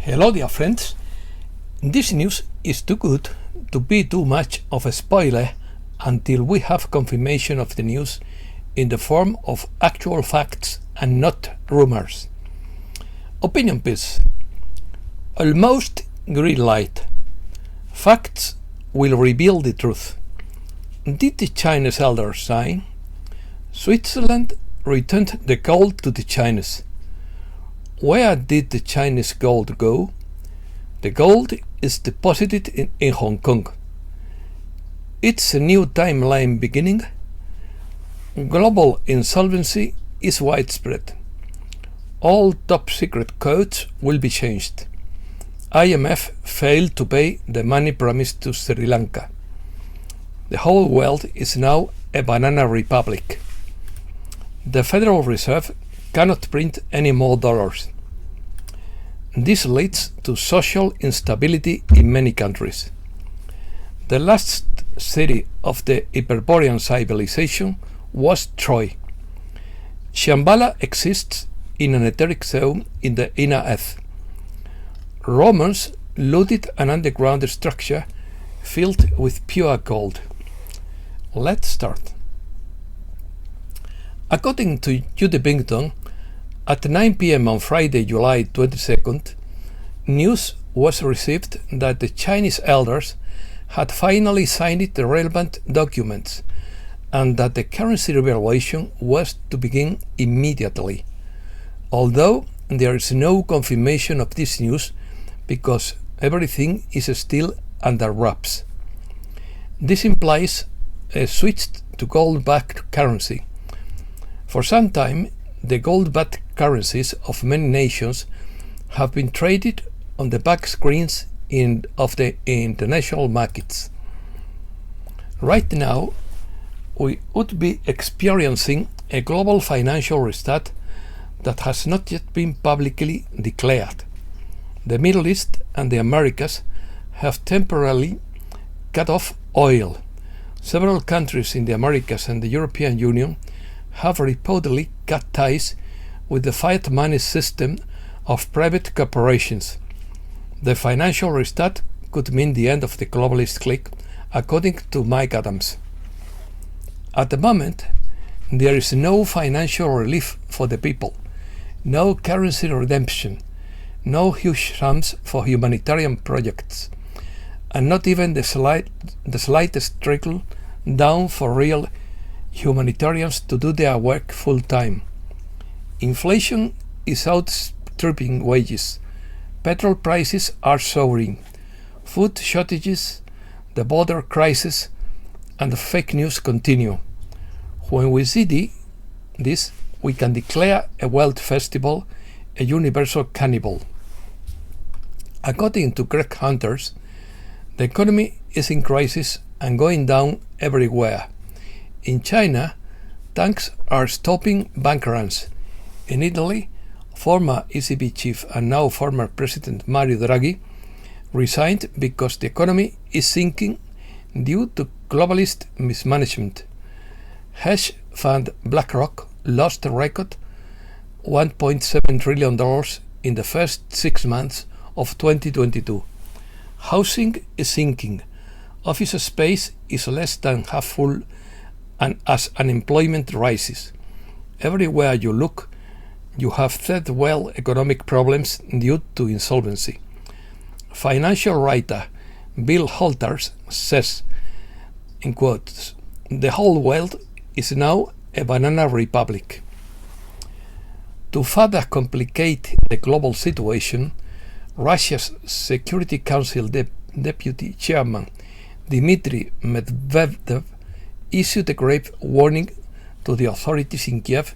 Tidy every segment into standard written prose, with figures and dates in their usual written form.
Hello dear friends, this news is too good to be too much of a spoiler until we have confirmation of the news in the form of actual facts and not rumors. Opinion piece. Almost green light. Facts will reveal the truth. Did the Chinese elders sign? Switzerland returned the gold to the Chinese. Where did the Chinese gold go? The gold is deposited in Hong Kong. It's a new timeline beginning. Global insolvency is widespread. All top secret codes will be changed. IMF failed to pay the money promised to Sri Lanka. The whole world is now a banana republic. The Federal Reserve cannot print any more dollars. This leads to social instability in many countries. The last city of the Hyperborean civilisation was Troy. Shambhala exists in an etheric zone in the inner earth. Romans looted an underground structure filled with pure gold. Let's start. According to Judy Bington, at 9 p.m. on Friday, July 22nd, news was received that the Chinese elders had finally signed the relevant documents and that the currency revaluation was to begin immediately. Although there is no confirmation of this news because everything is still under wraps. This implies a switch to gold-backed currency. For some time, the gold-backed currencies of many nations have been traded on the back screens of the international markets. Right now, we would be experiencing a global financial restart that has not yet been publicly declared. The Middle East and the Americas have temporarily cut off oil. Several countries in the Americas and the European Union have reportedly cut ties with the fiat money system of private corporations. The financial restart could mean the end of the globalist clique, according to Mike Adams. At the moment, there is no financial relief for the people, no currency redemption, no huge sums for humanitarian projects, and not even the slightest trickle down for real humanitarians to do their work full time. Inflation is outstripping wages. Petrol prices are soaring. Food shortages, the border crisis, and the fake news continue. When we see this, we can declare a world festival a universal carnival. According to Greg Hunters, the economy is in crisis and going down everywhere. In China, tanks are stopping bank runs. In Italy, former ECB chief and now former President Mario Draghi resigned because the economy is sinking due to globalist mismanagement. Hedge fund BlackRock lost a record $1.7 trillion in the first 6 months of 2022. Housing is sinking. Office space is less than half full, and as unemployment rises. Everywhere you look, you have third world economic problems due to insolvency. Financial writer Bill Holters says, in quotes, "The whole world is now a banana republic." To further complicate the global situation, Russia's Security Council Deputy Chairman Dmitry Medvedev issued a grave warning to the authorities in Kiev,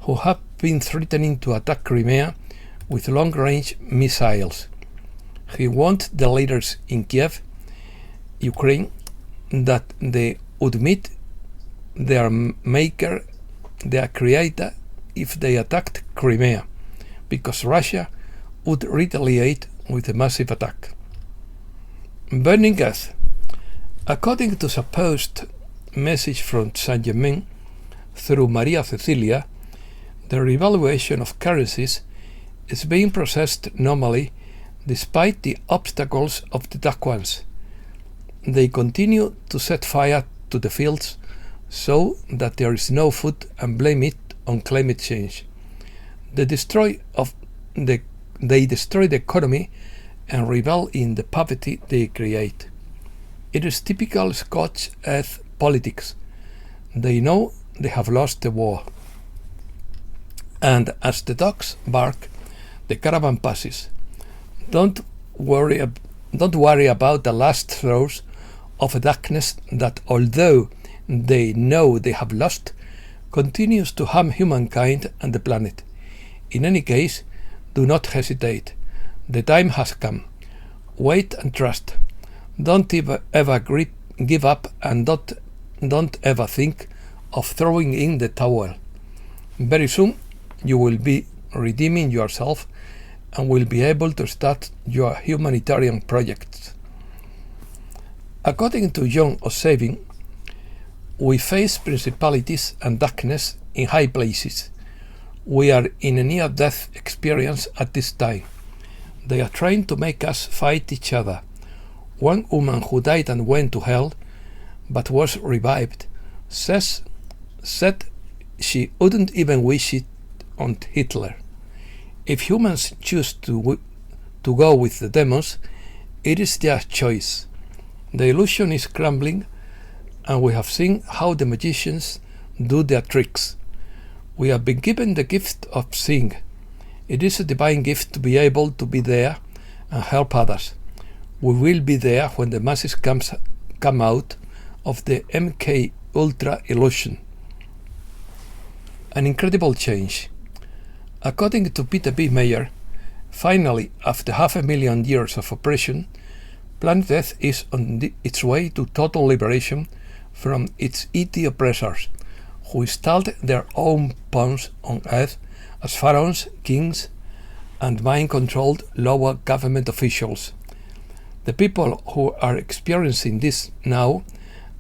who have been threatening to attack Crimea with long-range missiles. He warned the leaders in Kiev, Ukraine, that they would meet their maker, their creator, if they attacked Crimea, because Russia would retaliate with a massive attack. Burning Earth. According to supposed message from Saint-Germain through Maria Cecilia, the revaluation of currencies is being processed normally despite the obstacles of the dark ones. They continue to set fire to the fields so that there is no food and blame it on climate change. They destroy the economy and revel in the poverty they create. It is typical Scotch earth politics. They know they have lost the war. And as the dogs bark, the caravan passes. Don't worry about the last throes of a darkness that, although they know they have lost, continues to harm humankind and the planet. In any case, do not hesitate. The time has come. Wait and trust. Don't ever give up, and don't ever think of throwing in the towel. Very soon you will be redeeming yourself and will be able to start your humanitarian projects. According to John O'Savin, we face principalities and darkness in high places. We are in a near-death experience at this time. They are trying to make us fight each other. One woman who died and went to hell, but was revived, said she wouldn't even wish it on Hitler. If humans choose to go with the demons, it is their choice. The illusion is crumbling, and we have seen how the magicians do their tricks. We have been given the gift of seeing. It is a divine gift to be able to be there and help others. We will be there when the masses come out of the MK Ultra illusion. An incredible change. According to Peter B. Mayer, finally, after 500,000 years of oppression, planet Earth is on its way to total liberation from its ET oppressors, who installed their own pawns on Earth as pharaohs, kings, and mind-controlled lower government officials. The people who are experiencing this now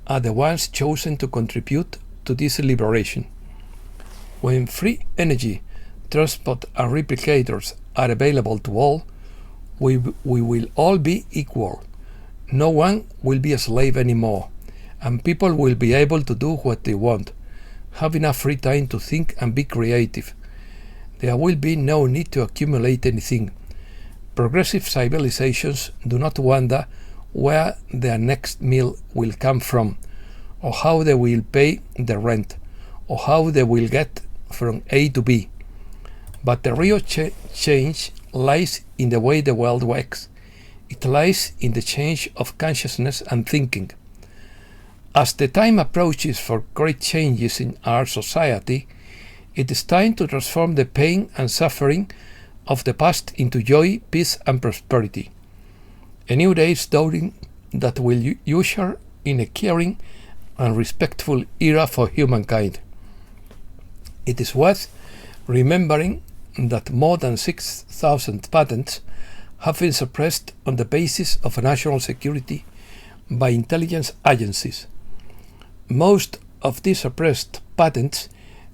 are the ones chosen to contribute to this liberation. When free energy, transport, and replicators are available to all, we will all be equal. No one will be a slave anymore, and people will be able to do what they want, have enough free time to think and be creative. There will be no need to accumulate anything. Progressive civilizations do not wonder where their next meal will come from, or how they will pay the rent, or how they will get from A to B. But the real change lies in the way the world works. It lies in the change of consciousness and thinking. As the time approaches for great changes in our society, it is time to transform the pain and suffering of the past into joy, peace, and prosperity. A new day is dawning that will usher in a caring and respectful era for humankind. It is worth remembering that more than 6,000 patents have been suppressed on the basis of national security by intelligence agencies. Most of these suppressed patents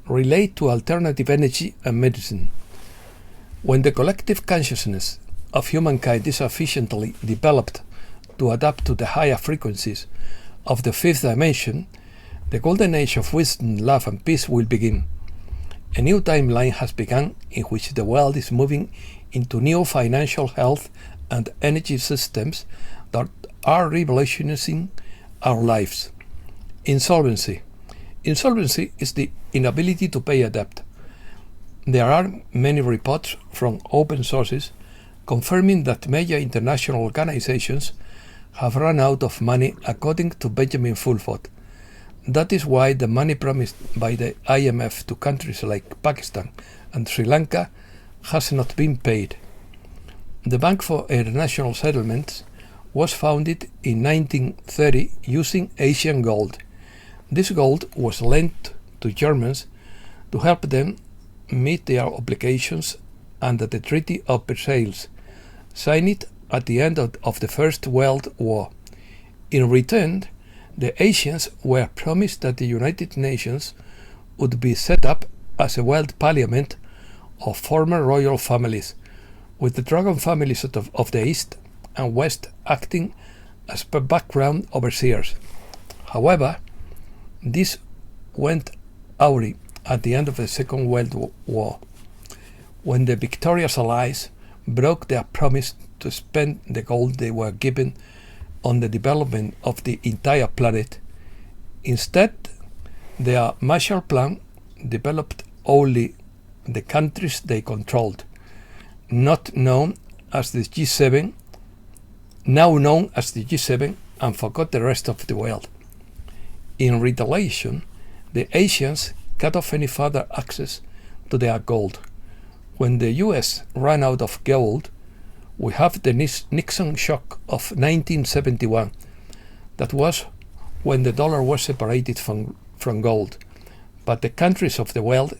relate to alternative energy and medicine. When the collective consciousness of humankind is sufficiently developed to adapt to the higher frequencies of the fifth dimension, the golden age of wisdom, love, and peace will begin. A new timeline has begun in which the world is moving into new financial, health, and energy systems that are revolutionizing our lives. Insolvency. Insolvency is the inability to pay a debt. There are many reports from open sources confirming that major international organizations have run out of money, according to Benjamin Fulford. That is why the money promised by the IMF to countries like Pakistan and Sri Lanka has not been paid. The Bank for International Settlements was founded in 1930 using Asian gold. This gold was lent to Germans to help them meet their obligations under the Treaty of Versailles, signed at the end of the First World War. In return, the Asians were promised that the United Nations would be set up as a world parliament of former royal families, with the dragon families of the East and West acting as background overseers. However, this went awry at the end of the Second World War, when the victorious Allies broke their promise to spend the gold they were given on the development of the entire planet. Instead, their Marshall Plan developed only the countries they controlled, not known as the G7, now known as the G7, and forgot the rest of the world. In retaliation, the Asians cut off any further access to their gold. When the US ran out of gold, we have the Nixon shock of 1971. That was when the dollar was separated from gold, but the countries of the world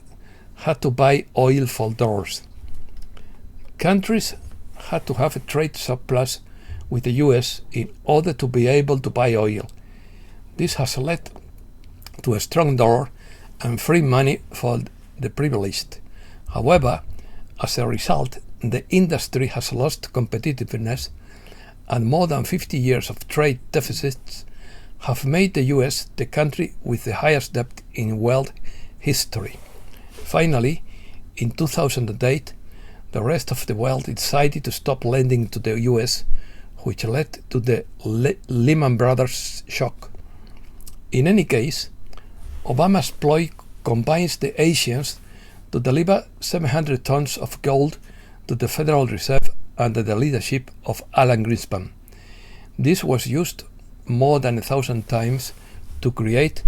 had to buy oil for dollars. Countries had to have a trade surplus with the US in order to be able to buy oil. This has led to a strong dollar and free money for the privileged. However, as a result, the industry has lost competitiveness, and more than 50 years of trade deficits have made the US the country with the highest debt in world history. Finally, in 2008, the rest of the world decided to stop lending to the US, which led to the Lehman Brothers shock. In any case, Obama's ploy combines the Asians to deliver 700 tons of gold to the Federal Reserve under the leadership of Alan Greenspan. This was used more than 1,000 times to create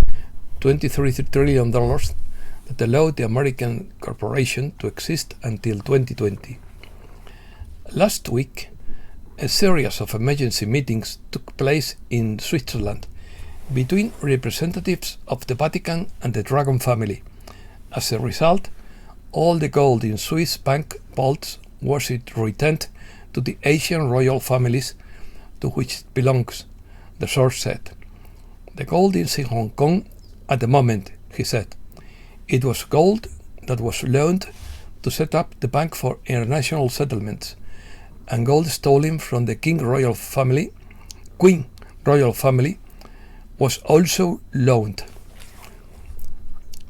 $23 trillion that allowed the American corporation to exist until 2020. Last week, a series of emergency meetings took place in Switzerland between representatives of the Vatican and the Dragon family. As a result, all the gold in Swiss bank vaults was returned to the Asian royal families to which it belongs, the source said. The gold is in Hong Kong at the moment, he said. It was gold that was loaned to set up the Bank for International Settlements, and gold stolen from the Queen Royal family was also loaned.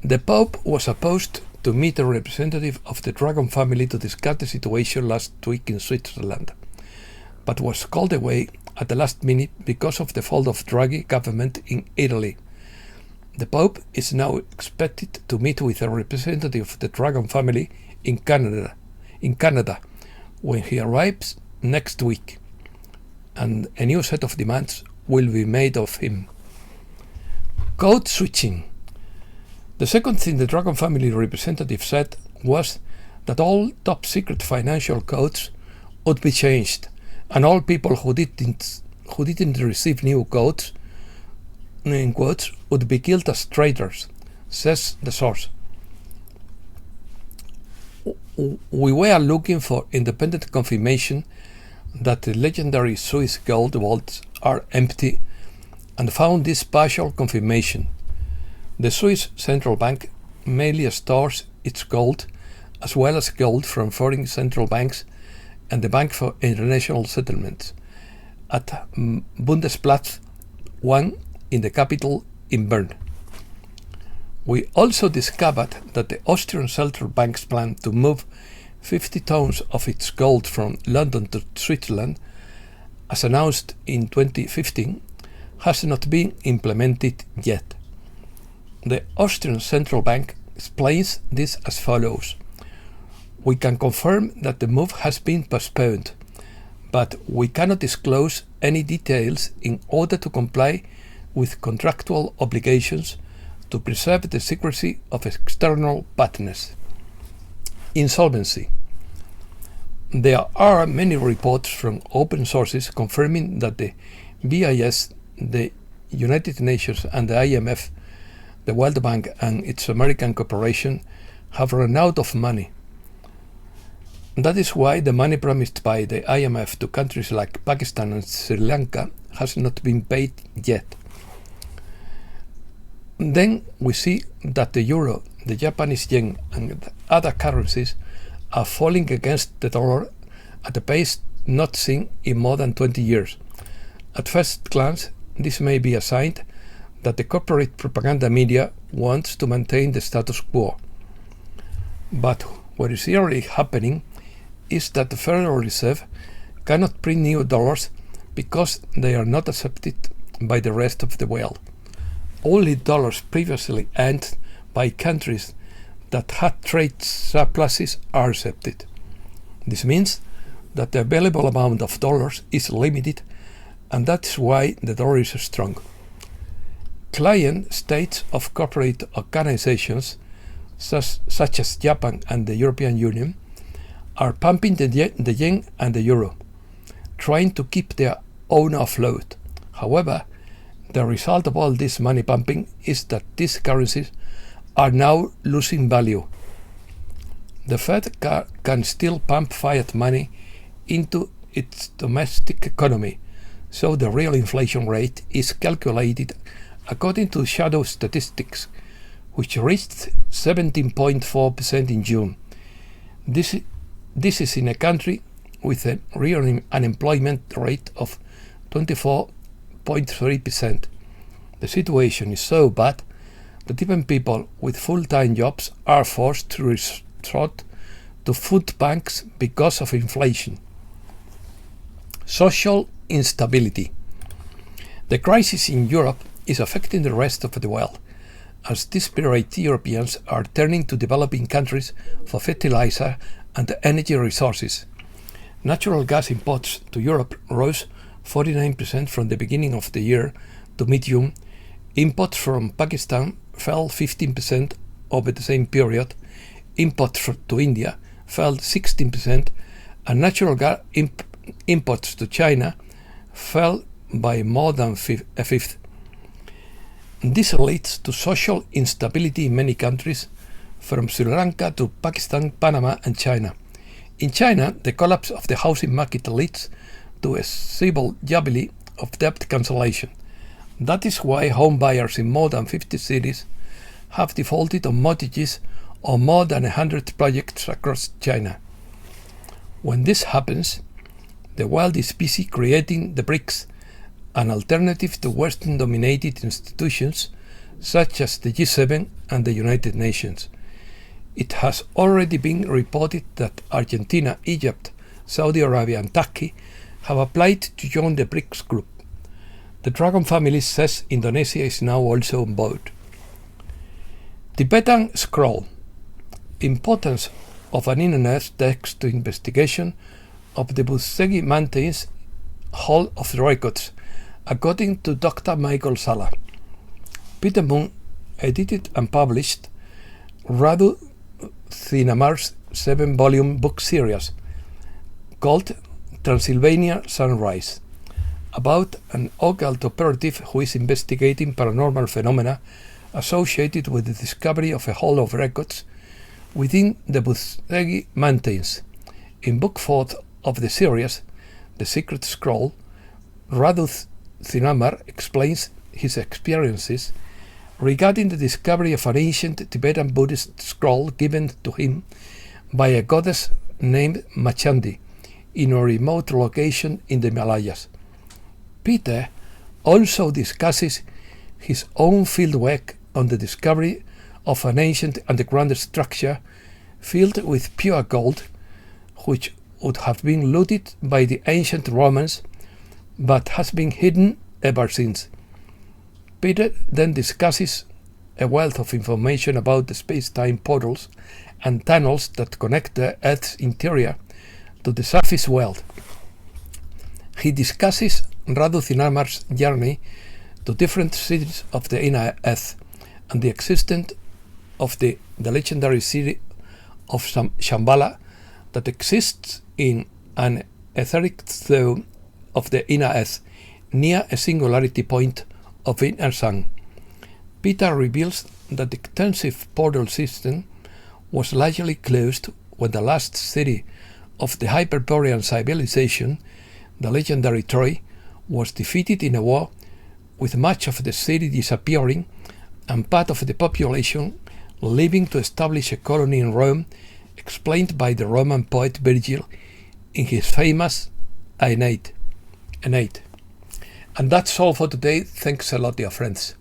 The Pope was supposed to meet a representative of the Dragon family to discuss the situation last week in Switzerland, but was called away at the last minute because of the fall of Draghi government in Italy. The Pope is now expected to meet with a representative of the Dragon family in Canada when he arrives next week, and a new set of demands will be made of him. Code switching. The second thing the Dragon family representative said was that all top-secret financial codes would be changed, and all people who didn't receive new codes, in quotes, would be killed as traitors, says the source. We were looking for independent confirmation that the legendary Swiss gold vaults are empty, and found this partial confirmation. The Swiss central bank mainly stores its gold, as well as gold from foreign central banks and the Bank for International Settlements, at Bundesplatz 1 in the capital in Bern. We also discovered that the Austrian Central Bank's plan to move 50 tons of its gold from London to Switzerland, as announced in 2015, has not been implemented yet. The Austrian Central Bank explains this as follows. We can confirm that the move has been postponed, but we cannot disclose any details in order to comply with contractual obligations to preserve the secrecy of external partners. Insolvency. There are many reports from open sources confirming that the BIS, the United Nations and the IMF, the World Bank and its American corporation have run out of money. That is why the money promised by the IMF to countries like Pakistan and Sri Lanka has not been paid yet. Then we see that the euro, the Japanese yen and other currencies are falling against the dollar at a pace not seen in more than 20 years. At first glance, this may be a sign that the corporate propaganda media wants to maintain the status quo. But what is really happening is that the Federal Reserve cannot print new dollars because they are not accepted by the rest of the world. Only dollars previously earned by countries that had trade surpluses are accepted. This means that the available amount of dollars is limited, and that's why the dollar is strong. Client states of corporate organizations such as Japan and the European Union are pumping the yen and the euro, trying to keep their own afloat. However, the result of all this money pumping is that these currencies are now losing value. The Fed can still pump fiat money into its domestic economy, so the real inflation rate is calculated according to shadow statistics, which reached 17.4% in June. This is in a country with a real unemployment rate of 24.3%. The situation is so bad that even people with full-time jobs are forced to resort to food banks because of inflation. Social instability. The crisis in Europe is affecting the rest of the world, as desperate Europeans are turning to developing countries for fertilizer and energy resources. Natural gas imports to Europe rose 49% from the beginning of the year to mid-June. Imports from Pakistan fell 15% over the same period. Imports to India fell 16%, and natural gas imports to China fell by more than a fifth. This leads to social instability in many countries, from Sri Lanka to Pakistan, Panama, and China. In China, the collapse of the housing market leads to a civil jubilee of debt cancellation. That is why home buyers in more than 50 cities have defaulted on mortgages on more than 100 projects across China. When this happens, the world is busy creating the BRICS, an alternative to Western-dominated institutions such as the G7 and the United Nations. It has already been reported that Argentina, Egypt, Saudi Arabia and Turkey have applied to join the BRICS group. The Dragon family says Indonesia is now also on board. Tibetan Scroll. Importance of an in-earth text to investigation of the Buzegi Mountains Hall of Records, according to Dr. Michael Sala. Peter Moon edited and published Radu Thinamar's 7-volume book series called Transylvania Sunrise, about an occult operative who is investigating paranormal phenomena associated with the discovery of a hall of records within the Buzegi Mountains. In Book 4 of the series, The Secret Scroll, Radu Thinamar explains his experiences regarding the discovery of an ancient Tibetan Buddhist scroll given to him by a goddess named Machandi in a remote location in the Himalayas. Peter also discusses his own fieldwork on the discovery of an ancient underground structure filled with pure gold, which would have been looted by the ancient Romans but has been hidden ever since. Peter then discusses a wealth of information about the space-time portals and tunnels that connect the Earth's interior to the surface world. He discusses Radu Thinamar's journey to different cities of the inner Earth and the existence of the legendary city of Shambhala that exists in an etheric zone of the inner Earth near a singularity point of inner sun. Peter reveals that the extensive portal system was largely closed when the last city of the Hyperborean civilisation, the legendary Troy, was defeated in a war, with much of the city disappearing and part of the population leaving to establish a colony in Rome, explained by the Roman poet Virgil in his famous innate. And that's all for today. Thanks a lot, dear friends.